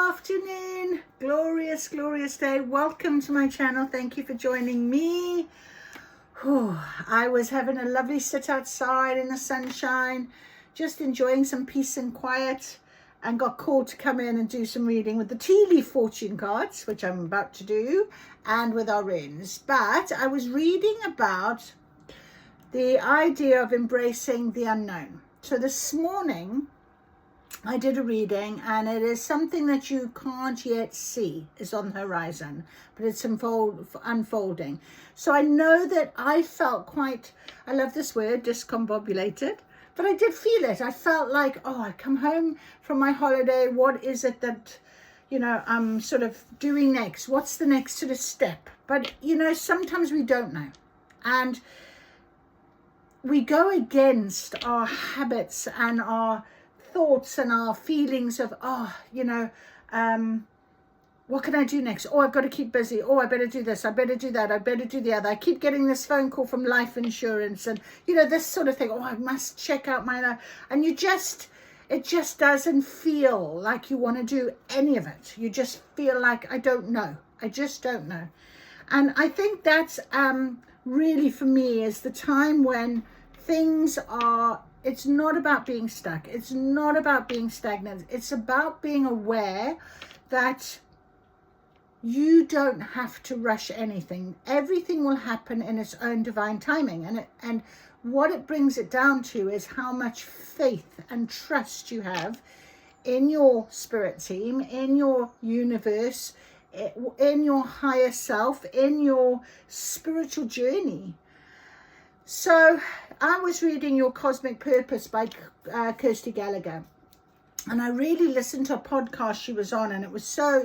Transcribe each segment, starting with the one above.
afternoon. Glorious, glorious day. Welcome to my channel. Thank you for joining me. I was having a lovely sit outside in the sunshine, just enjoying some peace and quiet, and got called to come in and do some reading with the tea leaf fortune cards, which I'm about to do, and with our runes. But I was reading about the idea of embracing the unknown. So this morning I did a reading, and it is something that you can't yet see is on the horizon, but it's unfolding. So I know that I felt quite, I love this word, discombobulated, but I did feel it. I felt like, oh, I come home from my holiday. What is it that, I'm sort of doing next? What's the next sort of step? But, sometimes we don't know. And we go against our habits and our thoughts and our feelings of, what can I do next? Oh, I've got to keep busy. Oh, I better do this. I better do that. I better do the other. I keep getting this phone call from life insurance and, this sort of thing. Oh, I must check out my life. And it just doesn't feel like you want to do any of it. You just feel like, I don't know. I just don't know. And I think that's really, for me, is the time when things are, it's not about being stuck. It's not about being stagnant. It's about being aware that you don't have to rush anything. Everything will happen in its own divine timing. And what it brings it down to is how much faith and trust you have in your spirit team, in your universe, in your higher self, in your spiritual journey. So I was reading Your Cosmic Purpose by Kirsty Gallagher, and I really listened to a podcast she was on, and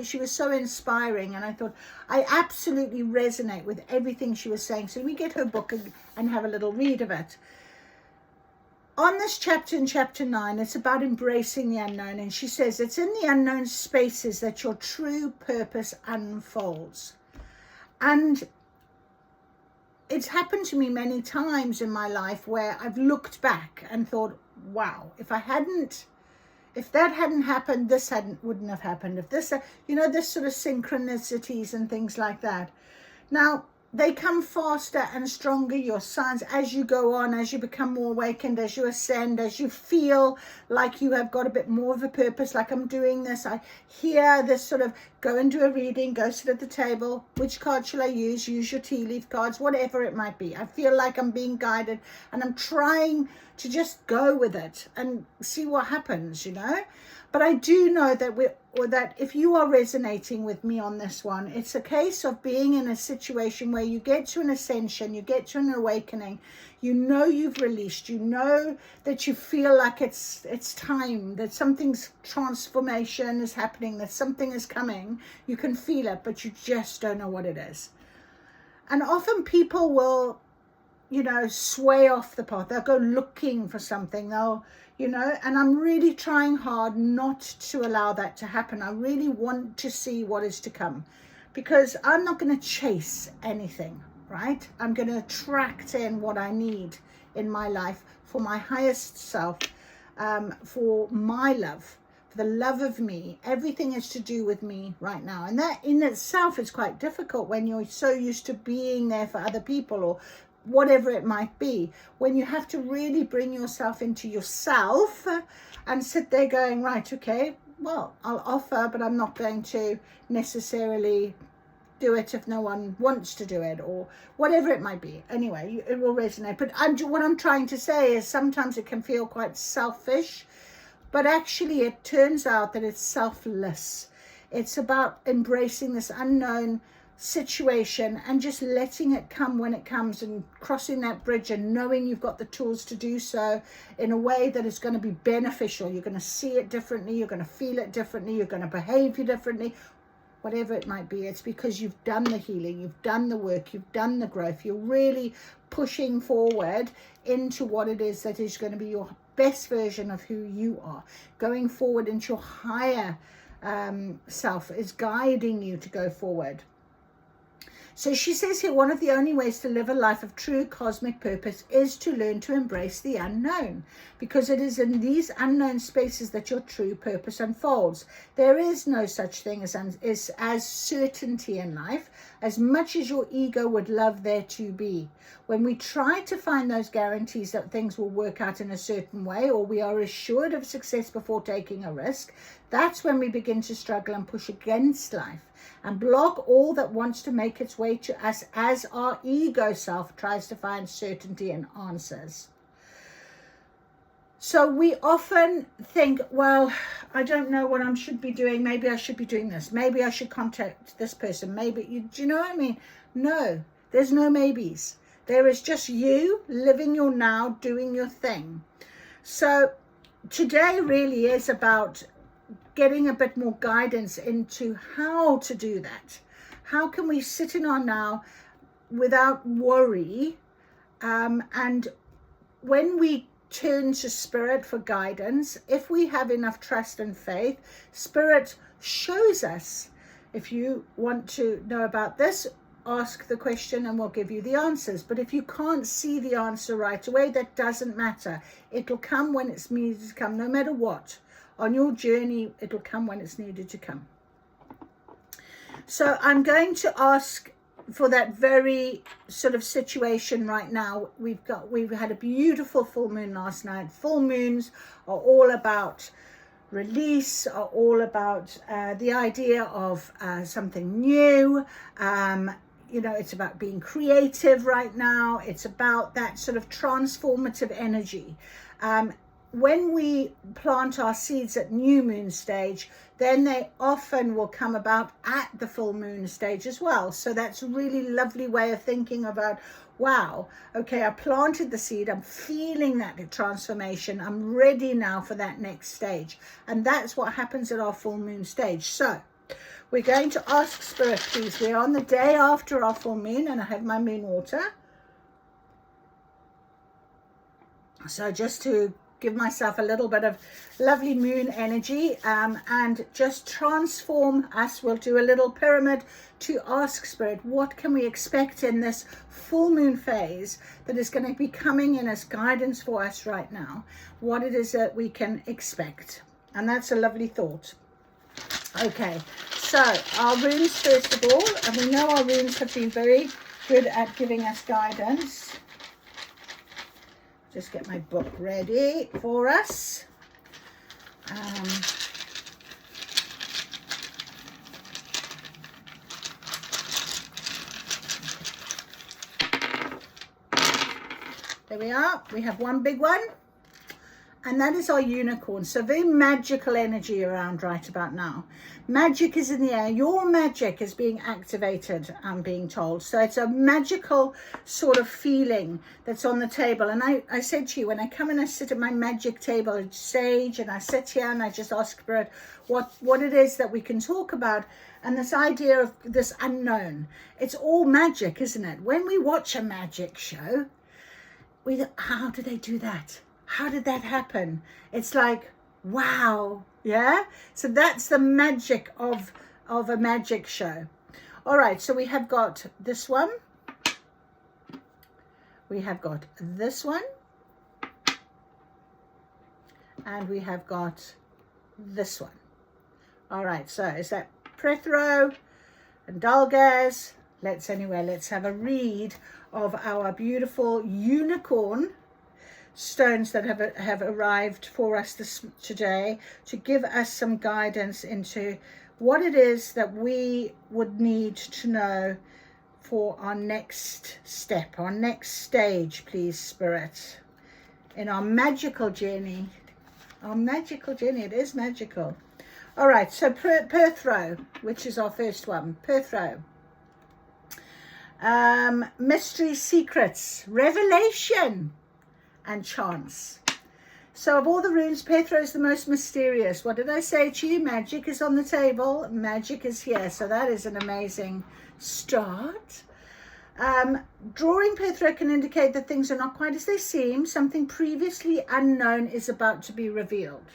she was so inspiring, and I thought I absolutely resonate with everything she was saying. So we get her book and have a little read of it. On this chapter, in chapter 9, it's about embracing the unknown, and she says it's in the unknown spaces that your true purpose unfolds. And it's happened to me many times in my life where I've looked back and thought, wow, if that hadn't happened, this wouldn't have happened. If this, this sort of synchronicities and things like that. Now, they come faster and stronger, your signs, as you go on, as you become more awakened, as you ascend, as you feel like you have got a bit more of a purpose, like I'm doing this. I hear this sort of, go and do a reading, go sit at the table. Which card shall I use? Use your tea leaf cards, whatever it might be. I feel like I'm being guided, and I'm trying to just go with it and see what happens, But I do know that if you are resonating with me on this one, it's a case of being in a situation where you get to an ascension, you get to an awakening, you've released, that you feel like it's time, that something's transformation is happening, that something is coming. You can feel it, but you just don't know what it is. And often people will, sway off the path. They'll go looking for something. And I'm really trying hard not to allow that to happen. I really want to see what is to come, because I'm not going to chase anything, right? I'm going to attract in what I need in my life for my highest self, for my love, for the love of me. Everything is to do with me right now. And that in itself is quite difficult when you're so used to being there for other people or whatever it might be, when you have to really bring yourself into yourself and sit there going, right, okay, well, I'll offer, but I'm not going to necessarily do it if no one wants to do it, or whatever it might be. Anyway, it will resonate. But what I'm trying to say is sometimes it can feel quite selfish, but actually it turns out that it's selfless. It's about embracing this unknown situation and just letting it come when it comes, and crossing that bridge and knowing you've got the tools to do so in a way that is going to be beneficial. You're going to see it differently, you're going to feel it differently, you're going to behave differently, whatever it might be. It's because you've done the healing, you've done the work, you've done the growth. You're really pushing forward into what it is that is going to be your best version of who you are. Going forward into your higher self is guiding you to go forward. So she says here, one of the only ways to live a life of true cosmic purpose is to learn to embrace the unknown, because it is in these unknown spaces that your true purpose unfolds. There is no such thing as certainty in life, as much as your ego would love there to be. When we try to find those guarantees that things will work out in a certain way, or we are assured of success before taking a risk, that's when we begin to struggle and push against life and block all that wants to make its way to us as our ego self tries to find certainty and answers. So we often think, well, I don't know what I should be doing. Maybe I should be doing this. Maybe I should contact this person. Maybe, do you know what I mean? No, there's no maybes. There is just you living your now, doing your thing. So today really is about getting a bit more guidance into how to do that. How can we sit in our now without worry? And when we turn to Spirit for guidance, if we have enough trust and faith, Spirit shows us. If you want to know about this, ask the question and we'll give you the answers. But if you can't see the answer right away, that doesn't matter. It'll come when it's needed to come, no matter what. On your journey, it'll come when it's needed to come. So I'm going to ask for that very sort of situation right now. We've had a beautiful full moon last night. Full moons are all about release, are all about the idea of something new. You know, it's about being creative right now. It's about that sort of transformative energy. When we plant our seeds at new moon stage, then they often will come about at the full moon stage as well. So that's a really lovely way of thinking about, wow, okay, I planted the seed, I'm feeling that transformation, I'm ready now for that next stage. And that's what happens at our full moon stage. So we're going to ask Spirit, please. We're on the day after our full moon, and I have my moon water. So just to give myself a little bit of lovely moon energy and just transform us. We'll do a little pyramid to ask Spirit, what can we expect in this full moon phase that is going to be coming in as guidance for us right now? What it is that we can expect. And that's a lovely thought. Okay, so our runes first of all, and we know our runes have been very good at giving us guidance. Just get my book ready for us. There we are. We have one big one. And that is our unicorn. So very magical energy around right about now. Magic is in the air. Your magic is being activated, I'm being told. So it's a magical sort of feeling that's on the table. And I said to you, when I come and I sit at my magic table at Sage, and I sit here and I just ask Spirit what it is that we can talk about. And this idea of this unknown. It's all magic, isn't it? When we watch a magic show, how do they do that? How did that happen? It's like, wow, yeah? So that's the magic of a magic show. All right, so we have got this one. We have got this one. And we have got this one. All right, so is that Prethro and Dalgaz? Let's have a read of our beautiful unicorn stones that have arrived for us today to give us some guidance into what it is that we would need to know for our next step, our next stage, please, Spirit, in our magical journey. Our magical journey, it is magical. All right, so Prethro, which is our first one, Prethro. Mystery, secrets, revelation, and chance. So of all the runes, Prethro is the most mysterious. What did I say to you? Magic is on the table. Magic is here. So that is an amazing start. Drawing Prethro can indicate that things are not quite as they seem. Something previously unknown is about to be revealed.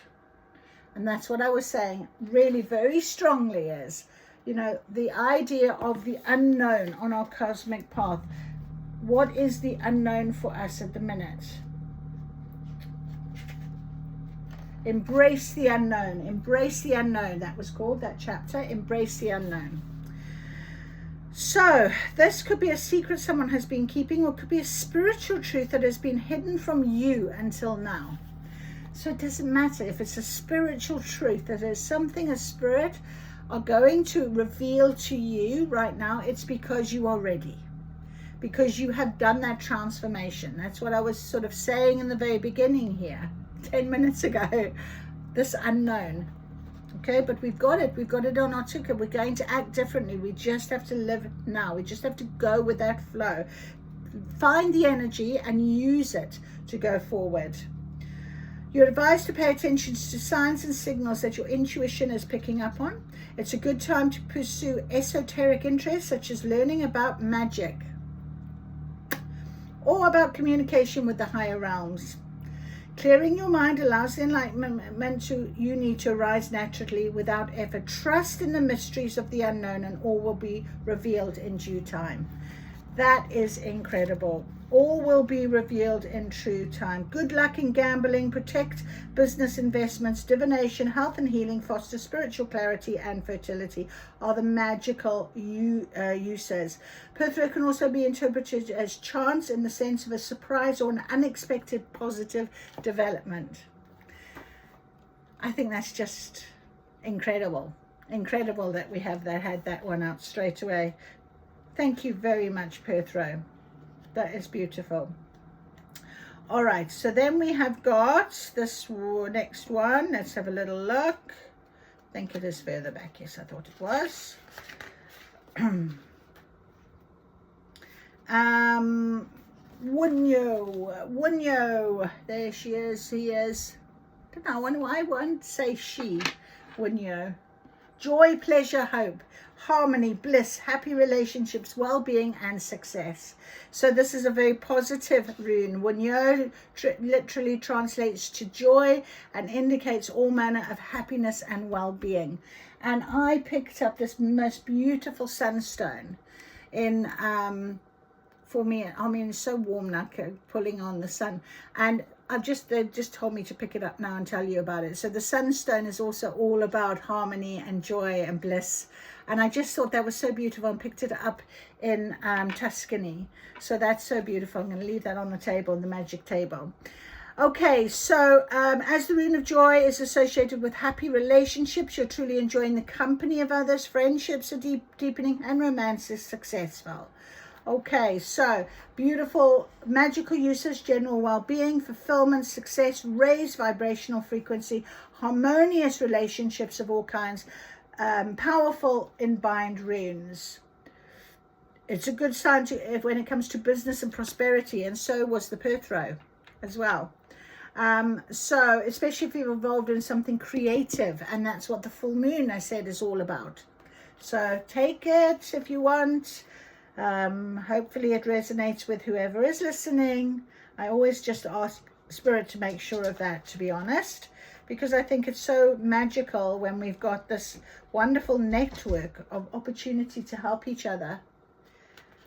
And that's what I was saying really very strongly is You know, the idea of the unknown on our cosmic path. What is the unknown for us at the minute? Embrace the unknown. Embrace the unknown. That was called, that chapter. Embrace the unknown. So this could be a secret someone has been keeping, or it could be a spiritual truth that has been hidden from you until now. So it doesn't matter if it's a spiritual truth, that is something a spirit are going to reveal to you right now. It's because you are ready, because you have done that transformation. That's what I was sort of saying in the very beginning here 10 minutes ago, this unknown. Okay, but we've got it on our ticket. We're going to act differently. We just have to live now. We just have to go with that flow, find the energy and use it to go forward. You're advised to pay attention to signs and signals that your intuition is picking up on. It's a good time to pursue esoteric interests such as learning about magic or about communication with the higher realms. Clearing your mind allows the enlightenment you need to arise naturally without effort. Trust in the mysteries of the unknown and all will be revealed in due time. That is incredible. All will be revealed in true time. Good luck in gambling. Protect business investments. Divination, health and healing, foster spiritual clarity and fertility are the magical uses. Perthro can also be interpreted as chance in the sense of a surprise or an unexpected positive development. I think that's just incredible. Incredible that we have had that one out straight away. Thank you very much, Perthro. That is beautiful. All right, so then we have got this next one. Let's have a little look. I think it is further back. Yes, I thought it was. Wunyo. There she is. He is. I don't know. I won't say she. Wunyo. Joy, pleasure, hope, harmony, bliss, happy relationships, well-being and success. So this is a very positive rune. Wunyo literally translates to joy and indicates all manner of happiness and well-being. And I picked up this most beautiful sunstone in for me. I mean, it's so warm now, pulling on the sun, and they've just told me to pick it up now and tell you about it. So the sunstone is also all about harmony and joy and bliss. And I just thought that was so beautiful and picked it up in Tuscany. So that's so beautiful. I'm going to leave that on the table, the magic table. Okay, so as the rune of joy is associated with happy relationships, you're truly enjoying the company of others, friendships are deepening, and romance is successful. Okay, so beautiful magical uses, general well-being, fulfillment, success, raised vibrational frequency, harmonious relationships of all kinds, powerful in-bind runes. It's a good sign when it comes to business and prosperity, and so was the Perthro as well. So especially if you're involved in something creative, and that's what the full moon, I said, is all about. So take it if you want. Hopefully it resonates with whoever is listening. I always just ask Spirit to make sure of that, to be honest, because I think it's so magical when we've got this wonderful network of opportunity to help each other.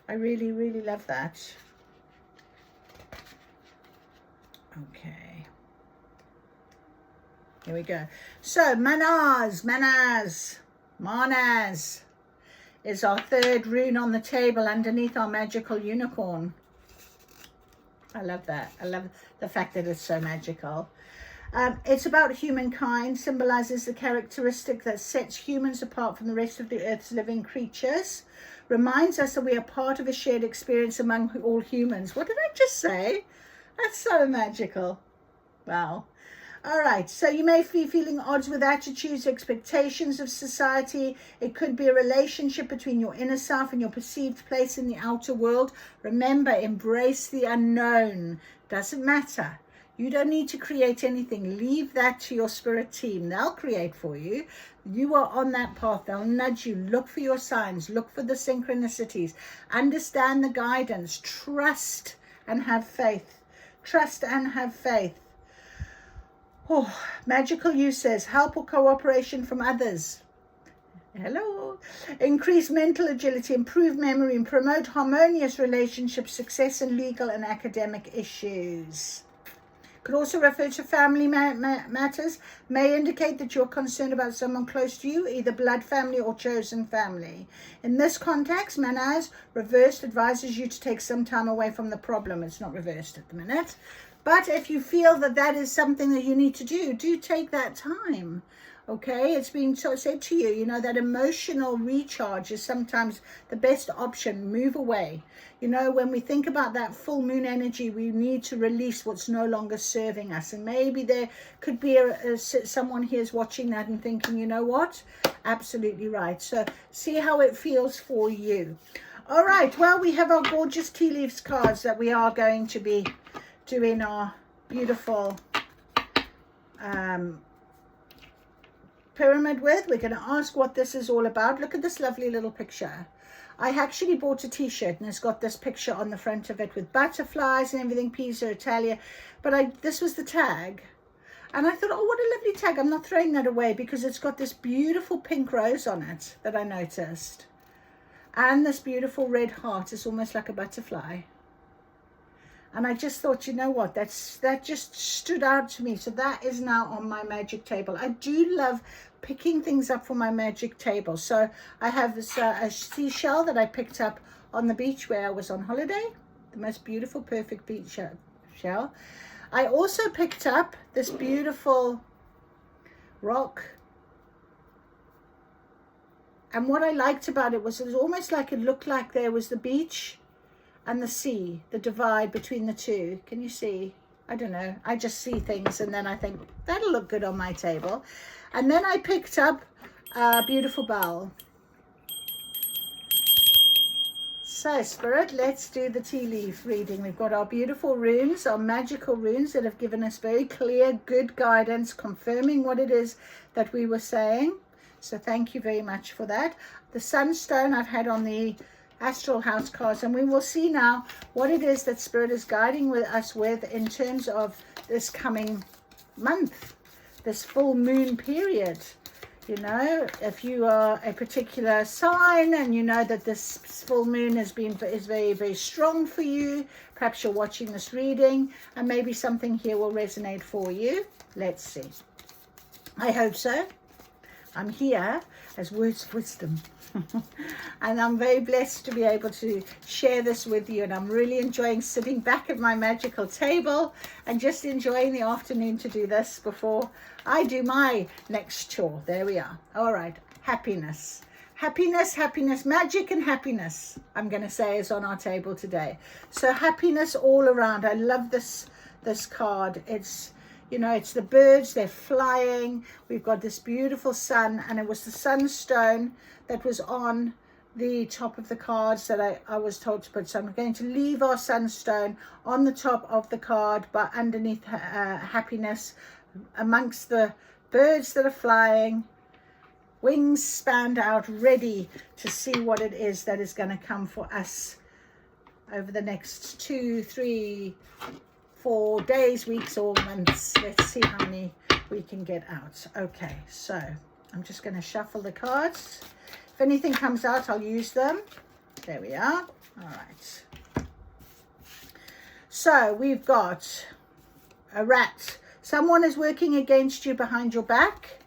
I really, really love that. Okay. Here we go. So Manaz is our third rune on the table underneath our magical unicorn. I love that. I love the fact that it's so magical. It's about humankind, symbolizes the characteristic that sets humans apart from the rest of the earth's living creatures, reminds us that we are part of a shared experience among all humans. What did I just say? That's so magical. Wow. All right, so you may be feeling odds with attitudes, expectations of society. It could be a relationship between your inner self and your perceived place in the outer world. Remember, embrace the unknown. Doesn't matter. You don't need to create anything. Leave that to your spirit team. They'll create for you. You are on that path. They'll nudge you. Look for your signs. Look for the synchronicities. Understand the guidance. Trust and have faith. Trust and have faith. Oh, magical uses, help or cooperation from others. Hello. Increase mental agility, improve memory, and promote harmonious relationships, success in legal and academic issues. Could also refer to family matters, may indicate that you're concerned about someone close to you, either blood family or chosen family. In this context, Manaz reversed advises you to take some time away from the problem. It's not reversed at the minute. But if you feel that that is something that you need to do take that time. Okay, it's being said to you, you know, that emotional recharge is sometimes the best option. Move away. You know, when we think about that full moon energy, we need to release what's no longer serving us. And maybe there could be someone here is watching that and thinking, you know what? Absolutely right. So see how it feels for you. All right, well, we have our gorgeous tea leaves cards that we are going to be doing our beautiful pyramid with. We're going to ask what this is all about. Look at this lovely little picture. I actually bought a t-shirt and it's got this picture on the front of it with butterflies and everything, Pisa Italia, but this was the tag and I thought, oh, what a lovely tag. I'm not throwing that away because it's got this beautiful pink rose on it that I noticed, and this beautiful red heart is almost like a butterfly. And I just thought, you know what, that just stood out to me. So that is now on my magic table. I do love picking things up for my magic table. So I have this a seashell that I picked up on the beach where I was on holiday. The most beautiful, perfect beach shell. I also picked up this beautiful rock. And what I liked about it was almost like it looked like there was the beach and the sea, the divide between the two. Can you see? I don't know. I just see things and then I think that'll look good on my table. And then I picked up a beautiful bowl. So Spirit, let's do the tea leaf reading. We've got our beautiful runes, our magical runes that have given us very clear, good guidance, confirming what it is that we were saying. So thank you very much for that. The sunstone I've had on the astral house cards, and we will see now what it is that Spirit is guiding us with in terms of this coming month, this full moon period. You know, if you are a particular sign and you know that this full moon is very, very strong for you, perhaps you're watching this reading and maybe something here will resonate for you. Let's see. I hope so. I'm here as words of wisdom. And I'm very blessed to be able to share this with you, and I'm really enjoying sitting back at my magical table and just enjoying the afternoon to do this before I do my next chore. There we are. All right, happiness, magic and happiness, I'm going to say, is on our table today. So happiness all around. I love this card. It's, you know, it's the birds, they're flying. We've got this beautiful sun, and it was the sunstone that was on the top of the cards that I was told to put. So I'm going to leave our sunstone on the top of the card, but underneath happiness, amongst the birds that are flying, wings spanned out, ready to see what it is that is going to come for us over the next 2, 3, 4 days, weeks, or months. Let's see how many we can get out. Okay, so I'm just going to shuffle the cards. If anything comes out, I'll use them. There we are. All right. So we've got a rat. Someone is working against you behind your back.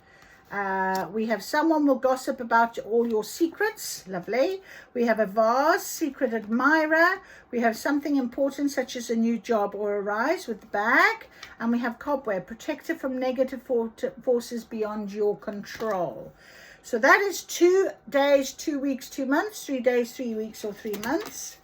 We have someone will gossip about all your secrets. Lovely. We have a vase, secret admirer. We have something important such as a new job or a rise with the bag. And we have cobweb, protector from negative forces beyond your control. So that is 2 days, 2 weeks, 2 months, 3 days, 3 weeks, or 3 months.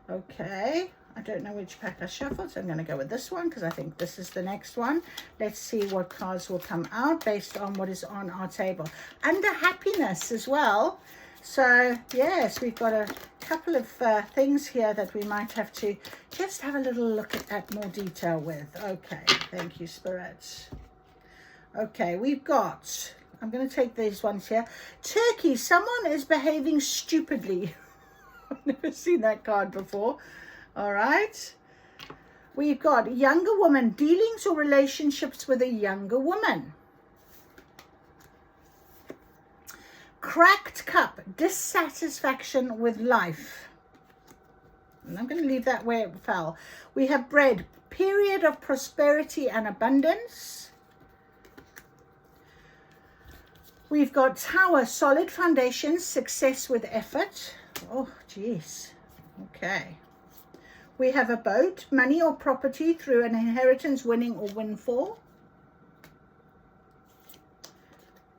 Okay. I don't know which pack I shuffled, so I'm going to go with this one because I think this is the next one. Let's see what cards will come out based on what is on our table. Under happiness as well. So, yes, we've got a couple of things here that we might have to just have a little look at more detail with. Okay, thank you, Spirit. Okay, we've got, I'm going to take these ones here. Turkey, someone is behaving stupidly. I've never seen that card before. All right, we've got younger woman, dealings or relationships with a younger woman. cracked cup, dissatisfaction with life. And I'm going to leave that where it fell. We have bread, period of prosperity and abundance. We've got tower, solid foundations, success with effort. Oh, geez. Okay. We have a boat, money or property through an inheritance, winning or windfall.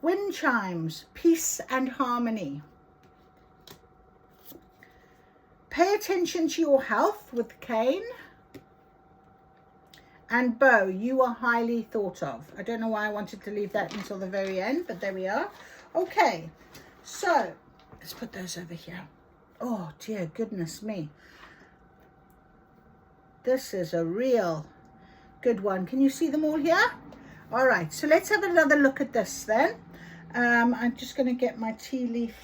Wind chimes, peace and harmony. Pay attention to your health with cane. And bow, you are highly thought of. I don't know why I wanted to leave that until the very end, but there we are. Okay, so let's put those over here. Oh, dear goodness me. This is a real good one. Can you see them all here? All right, so let's have another look at this then. I'm just going to get my tea leaf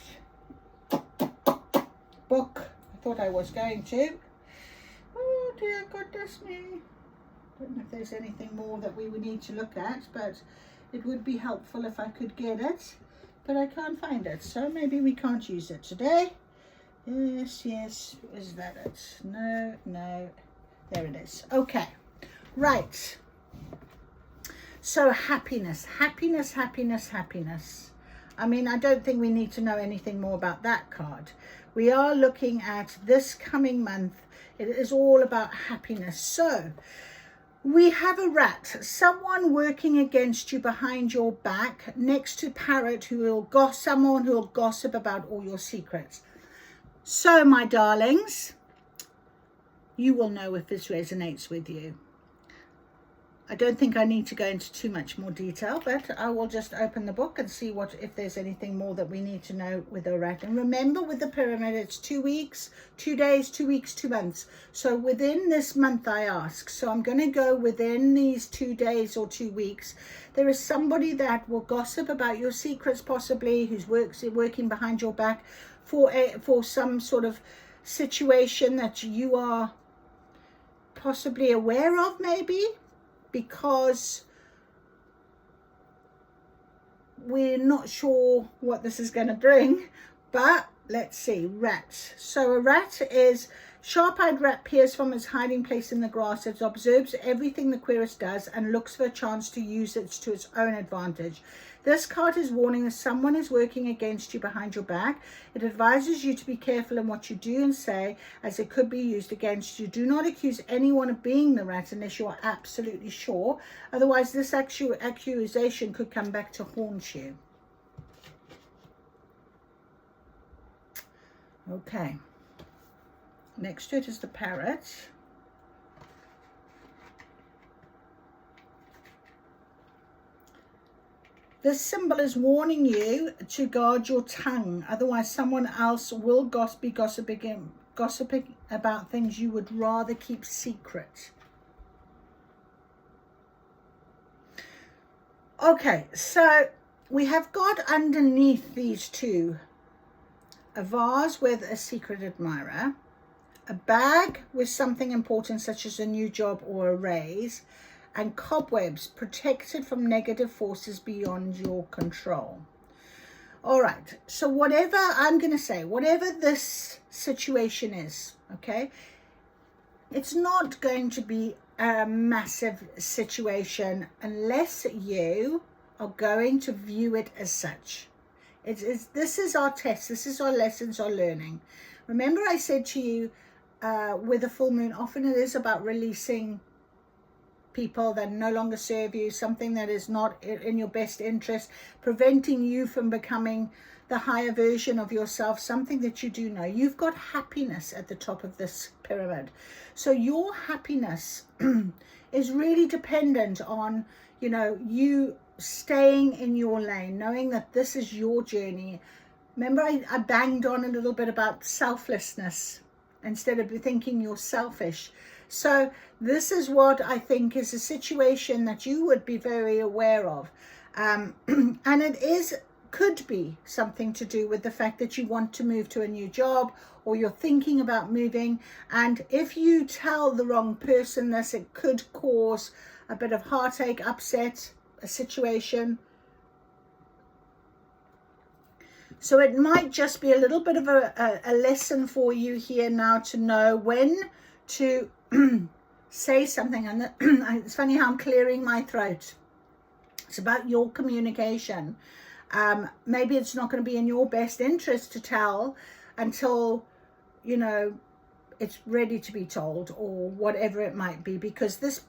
book. I thought I was going to. Oh dear goodness me. Don't know if there's anything more that we would need to look at, but it would be helpful if I could get it. But I can't find it, so maybe we can't use it today. Yes, yes. Is that it? No, no. There it is. Okay. Right. So happiness, happiness, happiness, happiness. I mean, I don't think we need to know anything more about that card. We are looking at this coming month. It is all about happiness. So we have a rat, someone working against you behind your back, next to parrot, someone who will gossip about all your secrets. So my darlings, you will know if this resonates with you. I don't think I need to go into too much more detail, but I will just open the book and see if there's anything more that we need to know with the rat. And remember, with the pyramid, it's 2 weeks, 2 days, 2 weeks, 2 months. So within this month, I ask. So I'm going to go within these 2 days or 2 weeks. There is somebody that will gossip about your secrets, possibly, who's working behind your back for some sort of situation that you are possibly aware of, maybe, because we're not sure what this is going to bring. But let's see. Rat. So a rat is sharp-eyed rat peers from its hiding place in the grass. It observes everything the querist does and looks for a chance to use it to its own advantage. This card is warning that someone is working against you behind your back. It advises you to be careful in what you do and say, as it could be used against you. Do not accuse anyone of being the rat unless you are absolutely sure. Otherwise, this accusation could come back to haunt you. Okay. Next to it is the parrot. This symbol is warning you to guard your tongue. Otherwise, someone else will be gossiping about things you would rather keep secret. Okay, so we have got underneath these two a vase with a secret admirer, a bag with something important such as a new job or a raise, and cobwebs protected from negative forces beyond your control. All right, so whatever this situation is, okay, it's not going to be a massive situation unless you are going to view it as such. This is our test. This is our lessons, our learning. Remember I said to you with a full moon, often it is about releasing people that no longer serve you, something that is not in your best interest, preventing you from becoming the higher version of yourself, something that you do know. You've got happiness at the top of this pyramid. So your happiness is really dependent on, you staying in your lane, knowing that this is your journey. Remember, I banged on a little bit about selflessness instead of thinking you're selfish. So this is what I think is a situation that you would be very aware of. And it could be something to do with the fact that you want to move to a new job, or you're thinking about moving. And if you tell the wrong person this, it could cause a bit of heartache, upset, a situation. So it might just be a little bit of a lesson for you here now to know when to say something. And it's funny how I'm clearing my throat. It's about your communication. Maybe it's not going to be in your best interest to tell until, you know, it's ready to be told, or whatever it might be, because this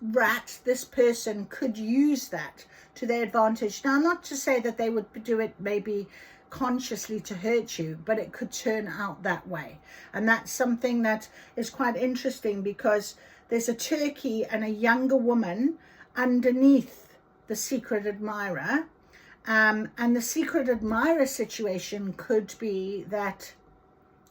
person could use that to their advantage. Now, not to say that they would do it maybe consciously to hurt you, but it could turn out that way. And that's something that is quite interesting, because there's a turkey and a younger woman underneath the secret admirer. And the secret admirer situation could be that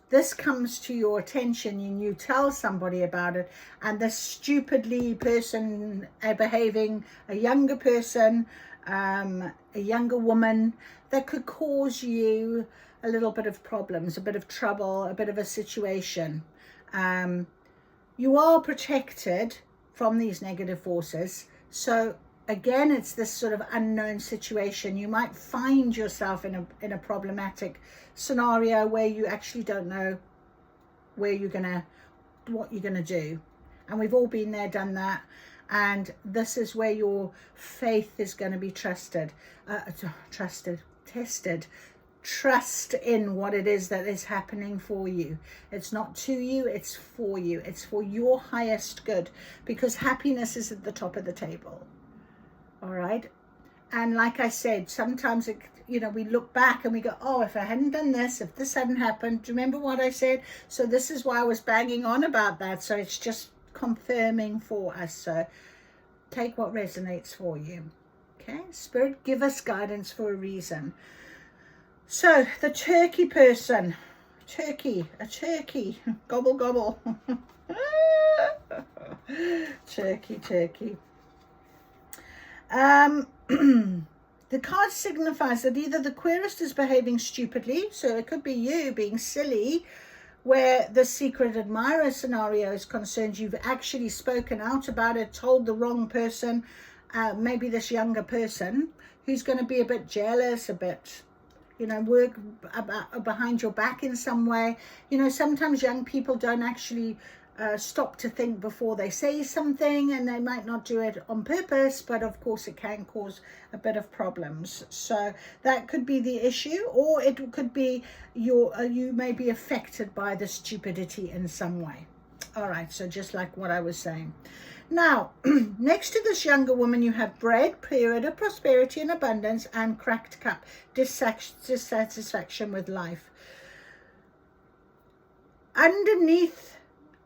this comes to your attention and you tell somebody about it, and the stupidly person behaving, a younger person, a younger woman, that could cause you a little bit of problems, a bit of trouble, a bit of a situation. You are protected from these negative forces. So again, it's this sort of unknown situation. You might find yourself in a problematic scenario where you actually don't know what you're gonna do. And we've all been there, done that. And this is where your faith is going to be tested. Trust in what it is that is happening for you. It's not to you, it's for you. It's for your highest good, because happiness is at the top of the table. All right. And like I said, sometimes we look back and we go, oh, if I hadn't done this, if this hadn't happened, do you remember what I said? So this is why I was banging on about that. So it's just confirming for us. So take what resonates for you. Okay. Spirit, give us guidance for a reason. So the turkey person, a turkey, gobble, gobble. Turkey. The card signifies that either the querist is behaving stupidly, so it could be you being silly, where the secret admirer scenario is concerned. You've actually spoken out about it, told the wrong person, maybe this younger person, who's going to be a bit jealous, a bit, work behind your back in some way. Sometimes young people don't actually stop to think before they say something, and they might not do it on purpose, but of course it can cause a bit of problems. So that could be the issue, or it could be you may be affected by the stupidity in some way. All right, so just like what I was saying. Now, next to this younger woman, you have bread, period of prosperity and abundance, and cracked cup, dissatisfaction with life. Underneath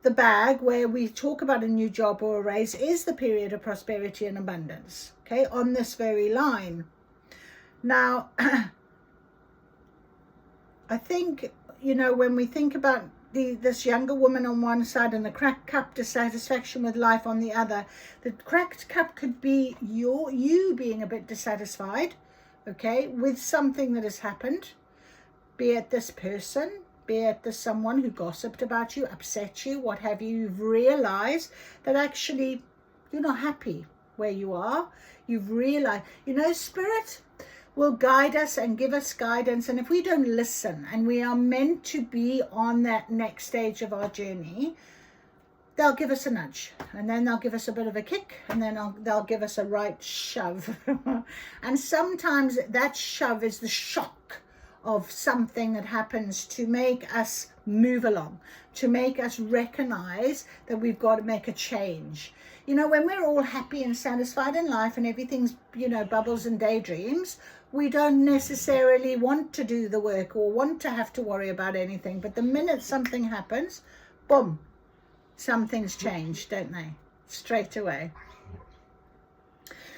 the bag where we talk about a new job or a raise is the period of prosperity and abundance, okay, on this very line. Now, I think, when we think about this younger woman on one side and the cracked cup, dissatisfaction with life on the other, the cracked cup could be you being a bit dissatisfied, okay, with something that has happened, be it this person, be it there's someone who gossiped about you, upset you, what have you. You've realized that actually you're not happy where you are. You've realized, Spirit will guide us and give us guidance. And if we don't listen, and we are meant to be on that next stage of our journey, they'll give us a nudge, and then they'll give us a bit of a kick, and then they'll give us a right shove. And sometimes that shove is the shock of something that happens to make us move along, to make us recognize that we've got to make a change. When we're all happy and satisfied in life and everything's, bubbles and daydreams, we don't necessarily want to do the work or want to have to worry about anything. But the minute something happens, boom, something's changed, don't they? Straight away.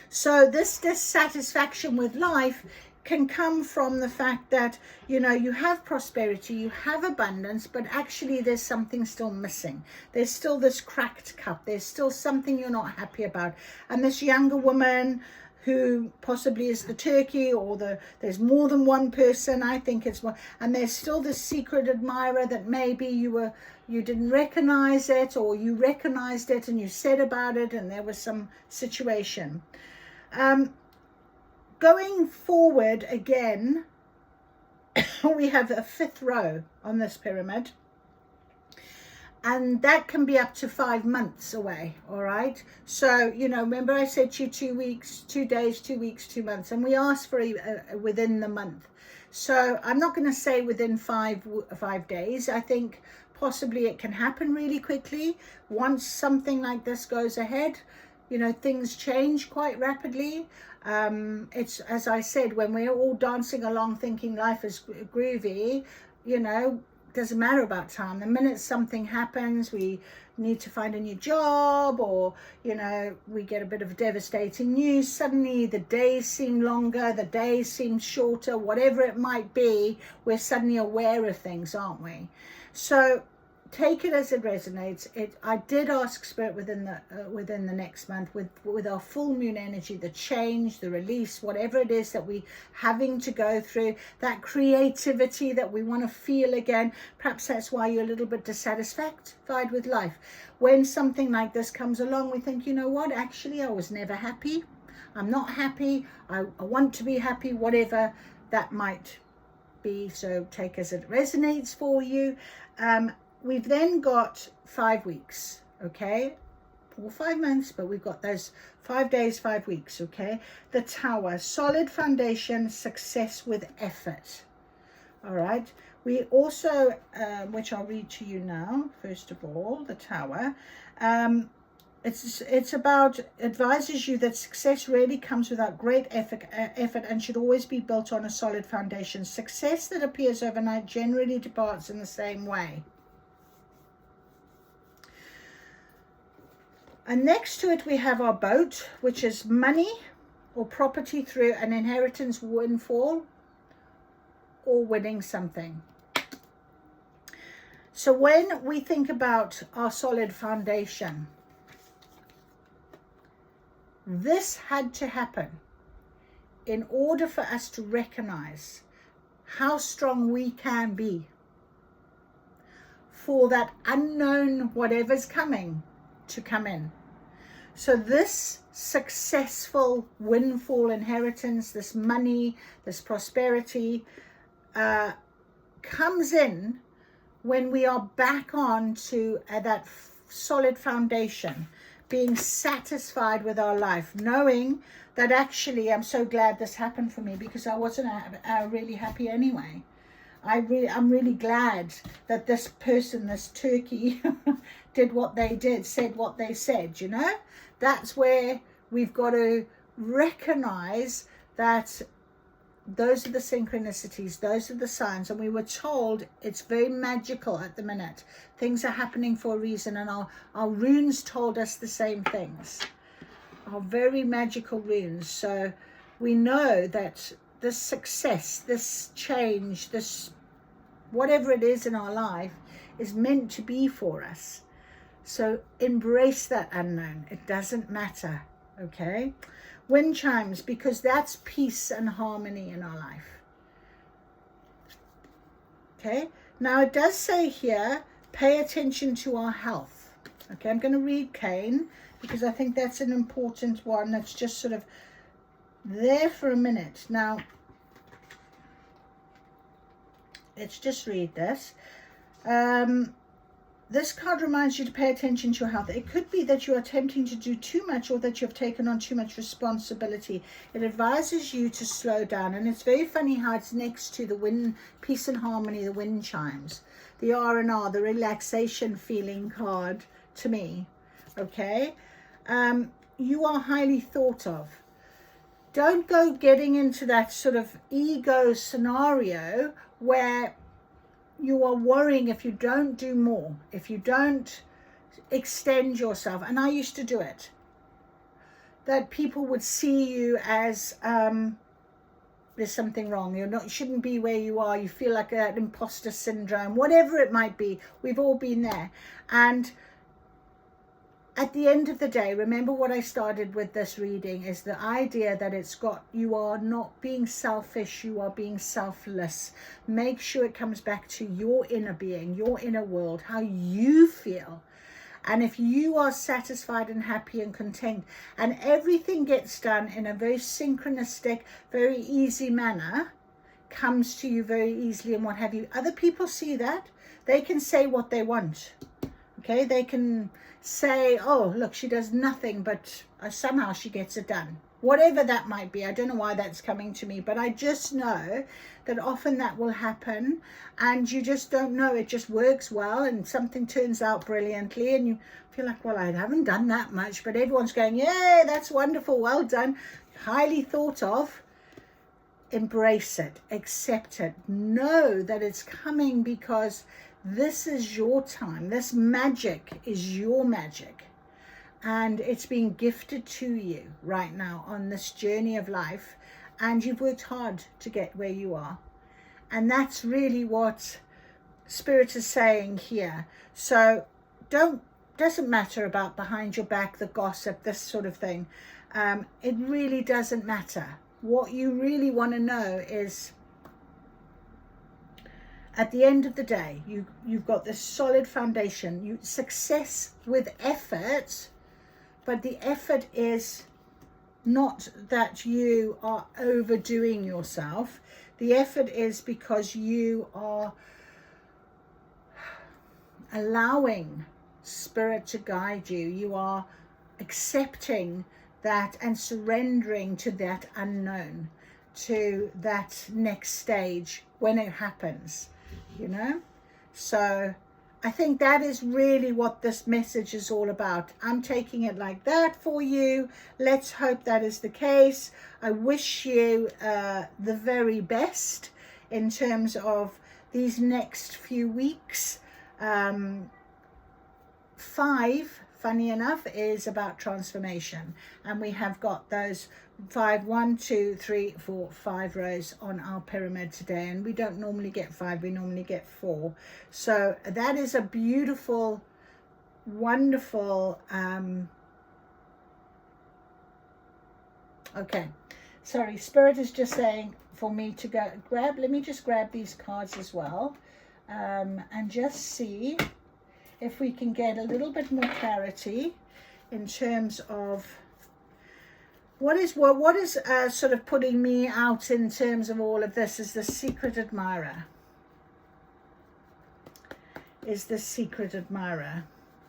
So this dissatisfaction with life can come from the fact that, you have prosperity, you have abundance, but actually there's something still missing. There's still this cracked cup. There's still something you're not happy about. And this younger woman who possibly is the turkey, or there's more than one person, I think it's one, and there's still this secret admirer that maybe you didn't recognize it, or you recognized it and you said about it and there was some situation. Going forward again, we have a 5th row on this pyramid, and that can be up to 5 months away. All right, so you know, remember I said to you 2 weeks, 2 days, 2 weeks, 2 months, and we asked for within the month. So I'm not going to say within 5 days. I think possibly it can happen really quickly. Once something like this goes ahead, you know, things change quite rapidly. It's, as I said, when we're all dancing along thinking life is groovy, you know, doesn't matter about time. The minute something happens, we need to find a new job, or you know, we get a bit of devastating news, suddenly the days seem longer, the days seem shorter, whatever it might be, we're suddenly aware of things, aren't we? So take it as it resonates. I did ask Spirit within the next month, with our full moon energy, the change, the release, whatever it is that we having to go through, that creativity that we want to feel again. Perhaps that's why you're a little bit dissatisfied with life. When something like this comes along, we think, you know what, actually I was never happy, I'm not happy, I want to be happy, whatever that might be. So take as it resonates for you. We've then got 5 weeks, okay, or 5 months, but we've got those 5 days, 5 weeks, okay. The Tower, solid foundation, success with effort. All right, we also, which I'll read to you now, first of all, the Tower. It's about, advises you that success really comes without great effort and should always be built on a solid foundation. Success that appears overnight generally departs in the same way. And next to it we have our Boat, which is money or property through an inheritance, windfall, or winning something. So when we think about our solid foundation, this had to happen in order for us to recognize how strong we can be for that unknown whatever's coming to come in. So this successful windfall inheritance, this money, this prosperity comes in when we are back on to that solid foundation, being satisfied with our life, knowing that actually I'm so glad this happened for me, because I wasn't really happy anyway. I'm really glad that this person, this turkey, did what they did, said what they said, you know. That's where we've got to recognize that those are the synchronicities, those are the signs. And we were told it's very magical at the minute. Things are happening for a reason, and our runes told us the same things. Our very magical runes. So we know that this success, this change, this whatever it is in our life is meant to be for us. So embrace that unknown. It doesn't matter, okay? Wind chimes, because that's peace and harmony in our life. Okay, now it does say here, pay attention to our health. Okay, I'm going to read Cain, because I think that's an important one that's just sort of there for a minute. Now, let's just read this. This card reminds you to pay attention to your health. It could be that you are attempting to do too much, or that you've taken on too much responsibility. It advises you to slow down. And it's very funny how it's next to the wind, peace and harmony, the wind chimes, the R&R, the relaxation feeling card to me. Okay, you are highly thought of. Don't go getting into that sort of ego scenario where you are worrying if you don't do more, if you don't extend yourself. And I used to do it, that people would see you as there's something wrong, you shouldn't be where you are, you feel like that imposter syndrome, whatever it might be. We've all been there. And at the end of the day, remember what I started with this reading, is the idea that you are not being selfish, you are being selfless. Make sure it comes back to your inner being, your inner world, how you feel. And if you are satisfied and happy and content, and everything gets done in a very synchronistic, very easy manner, comes to you very easily and what have you. Other people see that. They can say what they want. Okay, they can say, oh, look, she does nothing, but somehow she gets it done. Whatever that might be. I don't know why that's coming to me, but I just know that often that will happen, and you just don't know. It just works well, and something turns out brilliantly, and you feel like, well, I haven't done that much, but everyone's going, yay, that's wonderful, well done, highly thought of. Embrace it, accept it, know that it's coming, because this is your time. This magic is your magic, and it's being gifted to you right now on this journey of life, and you've worked hard to get where you are. And that's really what Spirit is saying here. So doesn't matter about behind your back, the gossip, this sort of thing. It really doesn't matter. What you really want to know is, at the end of the day, you've got this solid foundation. Success with effort, but the effort is not that you are overdoing yourself. The effort is because you are allowing Spirit to guide you. You are accepting that and surrendering to that unknown, to that next stage when it happens, you know. So I think that is really what this message is all about. I'm taking it like that for you. Let's hope that is the case. I wish you the very best in terms of these next few weeks. 5, funny enough, is about transformation, and we have got those 5 rows on our pyramid today, and we don't normally get 5, we normally get 4. So that is a beautiful, wonderful okay, sorry, Spirit is just saying for me to go grab, let me just grab these cards as well, and just see if we can get a little bit more clarity in terms of what is sort of putting me out in terms of all of this. Is the secret admirer.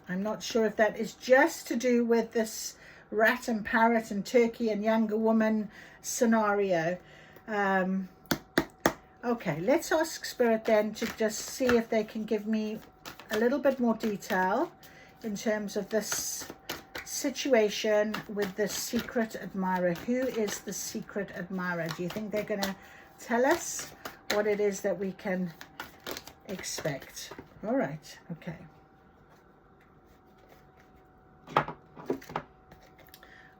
I'm not sure if that is just to do with this rat and parrot and turkey and younger woman scenario. Okay, let's ask Spirit then to just see if they can give me a little bit more detail in terms of this situation with the secret admirer. Who is the secret admirer? Do you think they're going to tell us what it is that we can expect? All right, okay.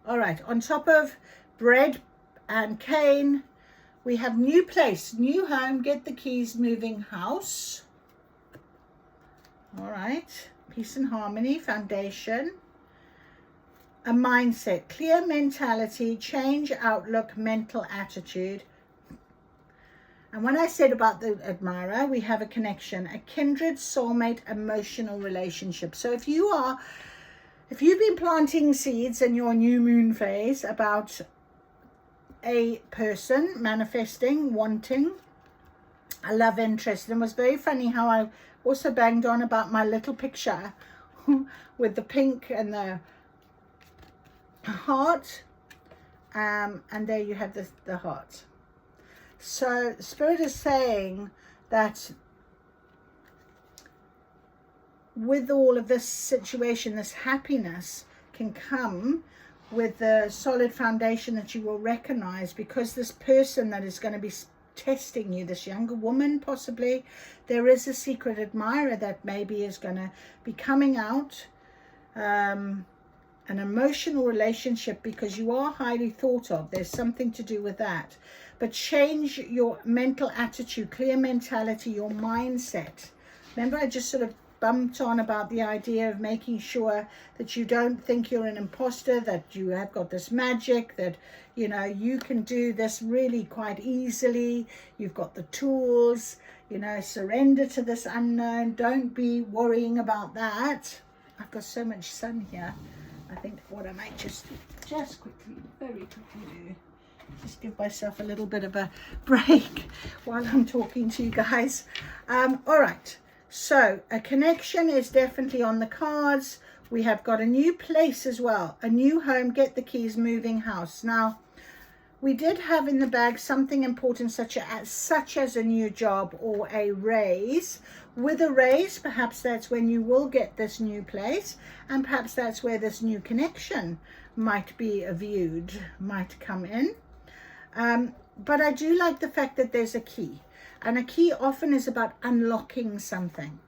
All right, on top of bread and cane, we have new place, new home, get the keys, moving house. All right, peace and harmony, foundation, a mindset, clear mentality, change outlook, mental attitude. And when I said about the admirer, we have a connection, a kindred, soulmate, emotional relationship. So if you've been planting seeds in your new moon phase about a person manifesting, wanting a love interest, and it was very funny how I also banged on about my little picture with the pink and the heart, and there you have the heart. So Spirit is saying that with all of this situation, this happiness can come with the solid foundation that you will recognize, because this person that is going to be testing you, this younger woman possibly, there is a secret admirer that maybe is going to be coming out, an emotional relationship, because you are highly thought of. There's something to do with that. But change your mental attitude, clear mentality, your mindset. Remember, I just sort of bumped on about the idea of making sure that you don't think you're an imposter, that you have got this magic, that you know you can do this really quite easily. You've got the tools, you know, surrender to this unknown. Don't be worrying about that. I've got so much sun here. I think what I might just quickly, very quickly do Just give myself a little bit of a break while I'm talking to you guys. All right, so a connection is definitely on the cards. We have got a new place as well, a new home, get the keys, moving house. Now, we did have in the bag something important such as a new job or a raise. With a raise, perhaps that's when you will get this new place, and perhaps that's where this new connection might be viewed, might come in. But I do like the fact that there's a key, and a key often is about unlocking something.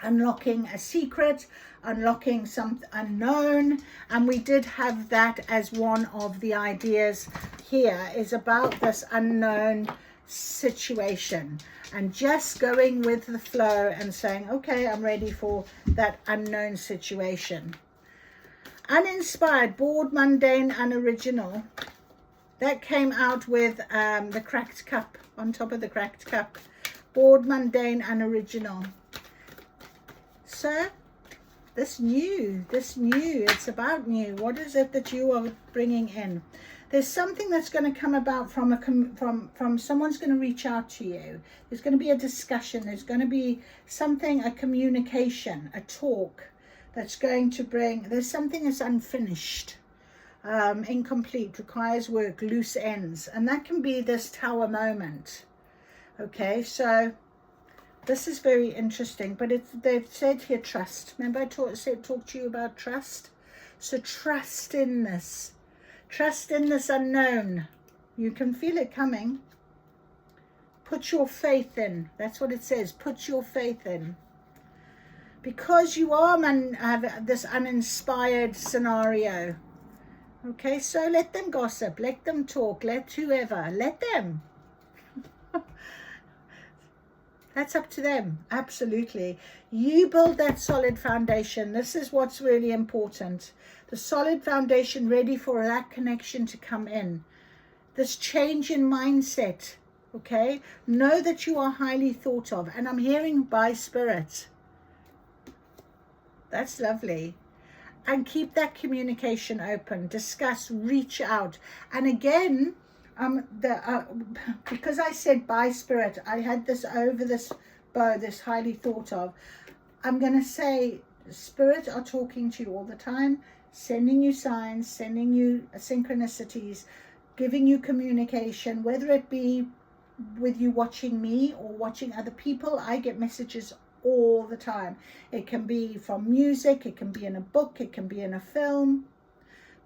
Unlocking a secret, unlocking some unknown, and we did have that as one of the ideas here, is about this unknown situation and just going with the flow and saying, okay, I'm ready for that unknown situation. Uninspired, bored, mundane, unoriginal. That came out with the cracked cup, on top of the cracked cup. Bored, mundane, unoriginal. So this new, it's about new. What is it that you are bringing in? There's something that's going to come about from someone's going to reach out to you. There's going to be a discussion. There's going to be something, a communication, a talk that's going to bring, there's something that's unfinished, incomplete, requires work, loose ends. And that can be this Tower moment. Okay, so this is very interesting, but they've said here trust. Remember I talked to you about trust? So trust in this. Trust in this unknown. You can feel it coming. Put your faith in. That's what it says. Put your faith in. Because you are have this uninspired scenario. Okay, so let them gossip. Let them talk. Let whoever. Let them. That's up to them. Absolutely. You build that solid foundation. This is what's really important. The solid foundation ready for that connection to come in. This change in mindset. Okay. Know that you are highly thought of. And I'm hearing by spirit. That's lovely. And keep that communication open. Discuss. Reach out. And again, because I said by spirit, I had this over this bow, this highly thought of. I'm going to say spirit are talking to you all the time, sending you signs, sending you synchronicities, giving you communication, whether it be with you watching me or watching other people. I get messages all the time. It can be from music, it can be in a book, it can be in a film.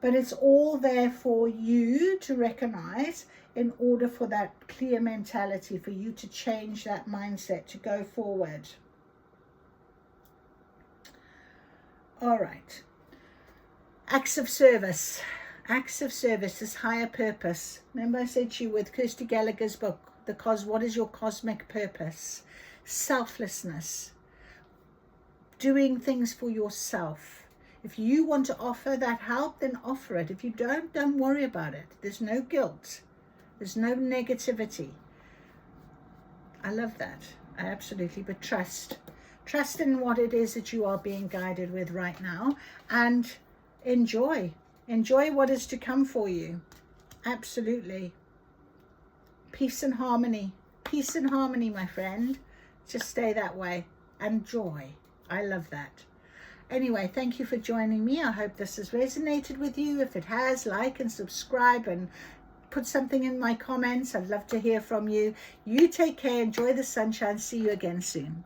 But it's all there for you to recognize in order for that clear mentality, for you to change that mindset, to go forward. All right. Acts of service. Acts of service is higher purpose. Remember I said to you with Kirsty Gallagher's book, what is your cosmic purpose? Selflessness. Doing things for yourself. If you want to offer that help, then offer it. If you don't worry about it. There's no guilt. There's no negativity. I love that. I absolutely. But trust. Trust in what it is that you are being guided with right now. And enjoy. Enjoy what is to come for you. Absolutely. Peace and harmony. Peace and harmony, my friend. Just stay that way. And joy. I love that. Anyway, thank you for joining me. I hope this has resonated with you. If it has, like and subscribe and put something in my comments. I'd love to hear from you. You take care. Enjoy the sunshine. See you again soon.